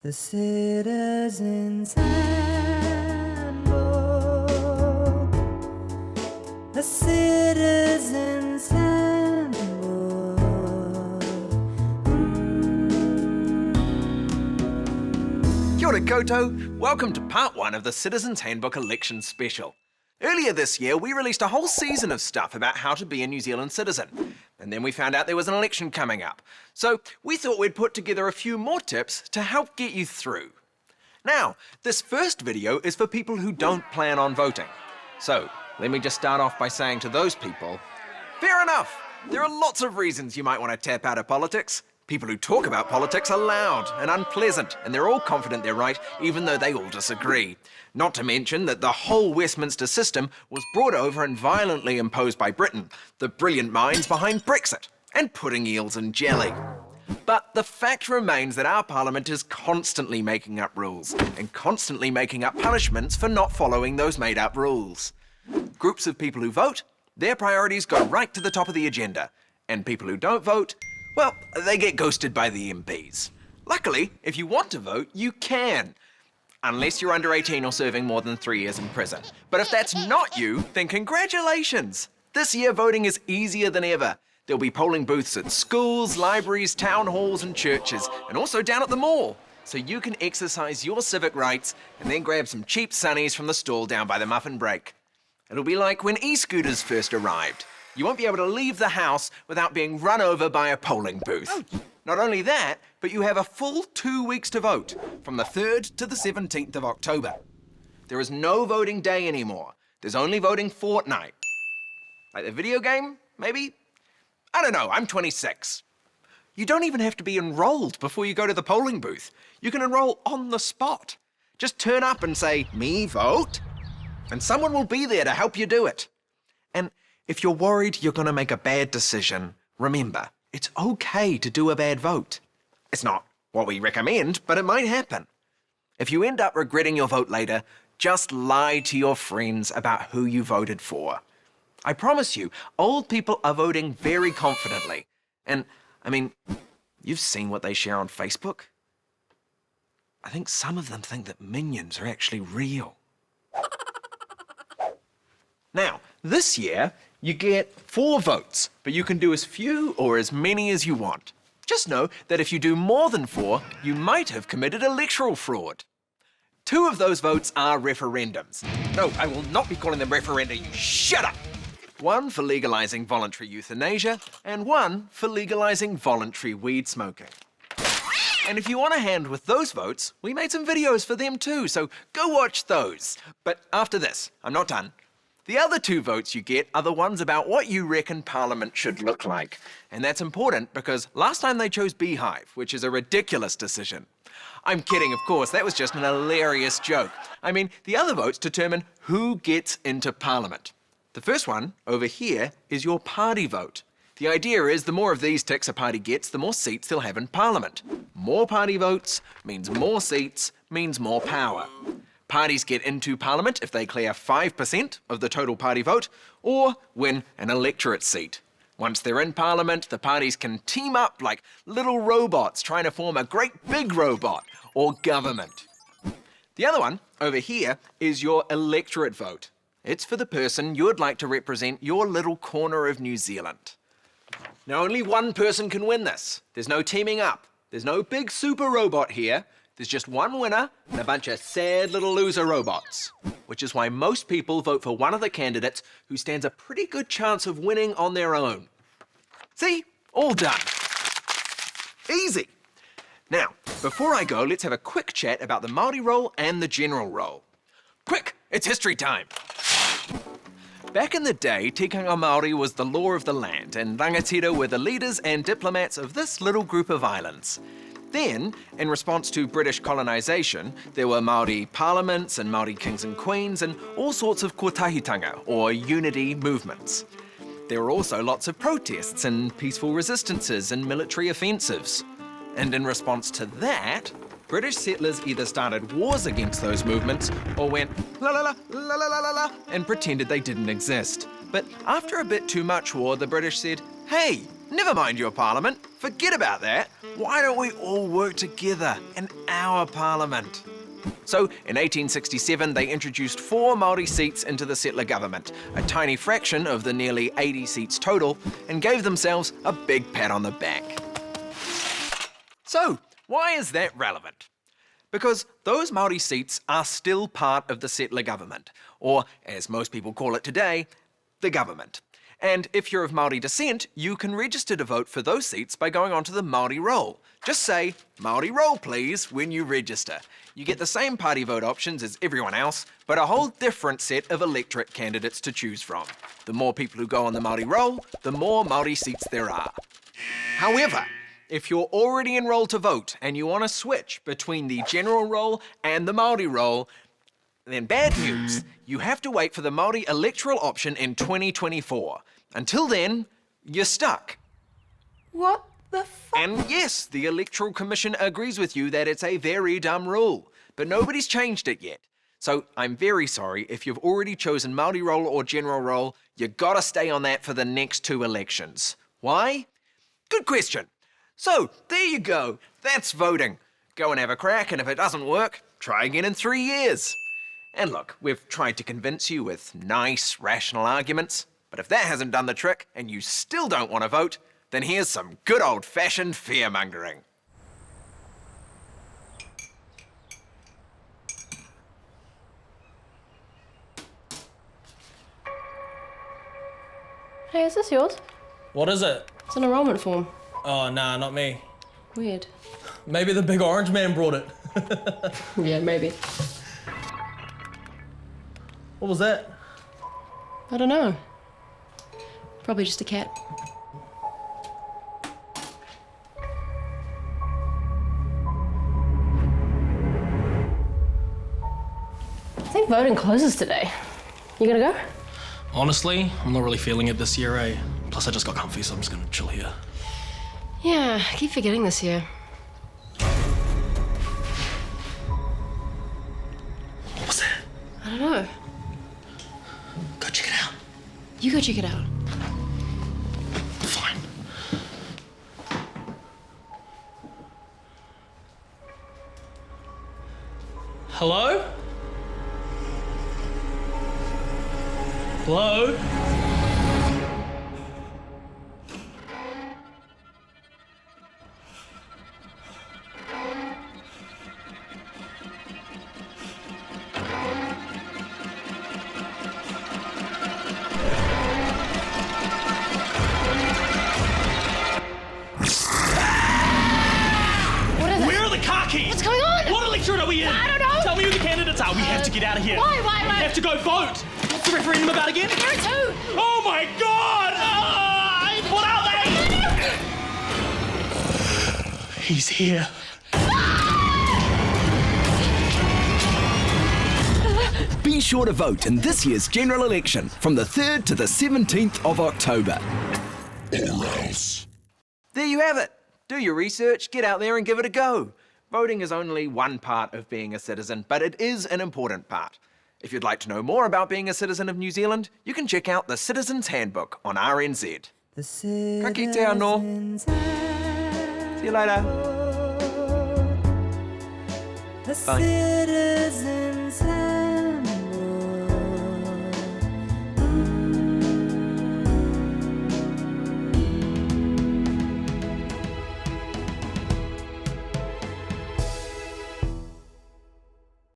The Citizen's Handbook. The Citizen's Handbook. Kia ora koutou. Welcome to part 1 of the Citizen's Handbook Election Special. Earlier this year, we released a whole season of stuff about how to be a New Zealand citizen. And then we found out there was an election coming up. So we thought we'd put together a few more tips to help get you through. Now, this first video is for people who don't plan on voting. So let me just start off by saying to those people, fair enough. There are lots of reasons you might want to tap out of politics. People who talk about politics are loud and unpleasant, and they're all confident they're right, even though they all disagree. Not to mention that the whole Westminster system was brought over and violently imposed by Britain, the brilliant minds behind Brexit, and pudding eels and jelly. But the fact remains that our Parliament is constantly making up rules, and constantly making up punishments for not following those made-up rules. Groups of people who vote, their priorities go right to the top of the agenda, and people who don't vote, well, they get ghosted by the MPs. Luckily, if you want to vote, you can. Unless you're under 18 or serving more than 3 years in prison. But if that's not you, then congratulations! This year voting is easier than ever. There'll be polling booths at schools, libraries, town halls and churches, and also down at the mall. So you can exercise your civic rights and then grab some cheap sunnies from the stall down by the muffin break. It'll be like when e-scooters first arrived. You won't be able to leave the house without being run over by a polling booth. Not only that, but you have a full 2 weeks to vote, from the 3rd to the 17th of October. There is no voting day anymore. There's only voting fortnight. Like the video game, maybe? I don't know, I'm 26. You don't even have to be enrolled before you go to the polling booth. You can enroll on the spot. Just turn up and say, "Me vote?" and someone will be there to help you do it. And if you're worried you're going to make a bad decision, remember, it's okay to do a bad vote. It's not what we recommend, but it might happen. If you end up regretting your vote later, just lie to your friends about who you voted for. I promise you, old people are voting very confidently. And, I mean, you've seen what they share on Facebook. I think some of them think that minions are actually real. Now, this year, you get 4 votes, but you can do as few or as many as you want. Just know that if you do more than 4, you might have committed electoral fraud. 2 of those votes are referendums. No, I will not be calling them referenda, you shut up! One for legalising voluntary euthanasia, and one for legalising voluntary weed smoking. And if you want a hand with those votes, we made some videos for them too, so go watch those. But after this, I'm not done. The other 2 votes you get are the ones about what you reckon Parliament should look like. And that's important because last time they chose Beehive, which is a ridiculous decision. I'm kidding, of course, that was just an hilarious joke. I mean, the other votes determine who gets into Parliament. The first one, over here, is your party vote. The idea is the more of these ticks a party gets, the more seats they'll have in Parliament. More party votes means more seats, means more power. Parties get into Parliament if they clear 5% of the total party vote or win an electorate seat. Once they're in Parliament, the parties can team up like little robots trying to form a great big robot or government. The other one, over here, is your electorate vote. It's for the person you would like to represent your little corner of New Zealand. Now, only one person can win this. There's no teaming up. There's no big super robot here. There's just one winner and a bunch of sad little loser robots, which is why most people vote for one of the candidates who stands a pretty good chance of winning on their own. See? All done. Easy. Now, before I go, let's have a quick chat about the Māori role and the general role. Quick, it's history time. Back in the day, tikanga Māori was the law of the land, and rangatira were the leaders and diplomats of this little group of islands. Then, in response to British colonisation, there were Māori parliaments and Māori kings and queens and all sorts of kotahitanga, or unity movements. There were also lots of protests and peaceful resistances and military offensives. And in response to that, British settlers either started wars against those movements or went la la la la la la la and pretended they didn't exist. But after a bit too much war, the British said, "Hey, Never mind your parliament. Forget about that. Why don't we all work together in our parliament? So, in 1867, they introduced 4 Māori seats into the settler government, a tiny fraction of the nearly 80 seats total, and gave themselves a big pat on the back. So, why is that relevant? Because those Māori seats are still part of the settler government, or, as most people call it today, the government. And if you're of Māori descent, you can register to vote for those seats by going onto the Māori roll. Just say, Māori roll please, when you register. You get the same party vote options as everyone else, but a whole different set of electorate candidates to choose from. The more people who go on the Māori roll, the more Māori seats there are. However, if you're already enrolled to vote and you want to switch between the general roll and the Māori roll, then bad news. You have to wait for the Māori electoral option in 2024. Until then, you're stuck. What the fuck? And yes, the Electoral Commission agrees with you that it's a very dumb rule, but nobody's changed it yet. So I'm very sorry, if you've already chosen Māori roll or general roll, you gotta stay on that for the next 2 elections. Why? Good question. So, there you go. That's voting. Go and have a crack, and if it doesn't work, try again in 3 years. And look, we've tried to convince you with nice, rational arguments, but if that hasn't done the trick and you still don't want to vote, then here's some good old-fashioned fear-mongering. Hey, is this yours? What is it? It's an enrollment form. Oh, nah, not me. Weird. Maybe the big orange man brought it. Yeah, maybe. What was that? I don't know. Probably just a cat. I think voting closes today. You gonna go? Honestly, I'm not really feeling it this year, eh? Plus, I just got comfy, so I'm just gonna chill here. Yeah, I keep forgetting this year. What was that? I don't know. Go check it out. You go check it out. Fine. Hello? Hello? What is it? Where are the car keys? What's going on? What electorate are we in? I don't know. Tell me who the candidates are. We have to get out of here. Why? We have to go vote. What's the referendum about again? There are 2. Oh my God! What are they? He's here. Be sure to vote in this year's general election from the 3rd to the 17th of October. There you have it. Do your research, get out there and give it a go. Voting is only one part of being a citizen, but it is an important part. If you'd like to know more about being a citizen of New Zealand, you can check out the Citizen's Handbook on RNZ. The Ka kite anō. citizens See you later. The Bye. citizens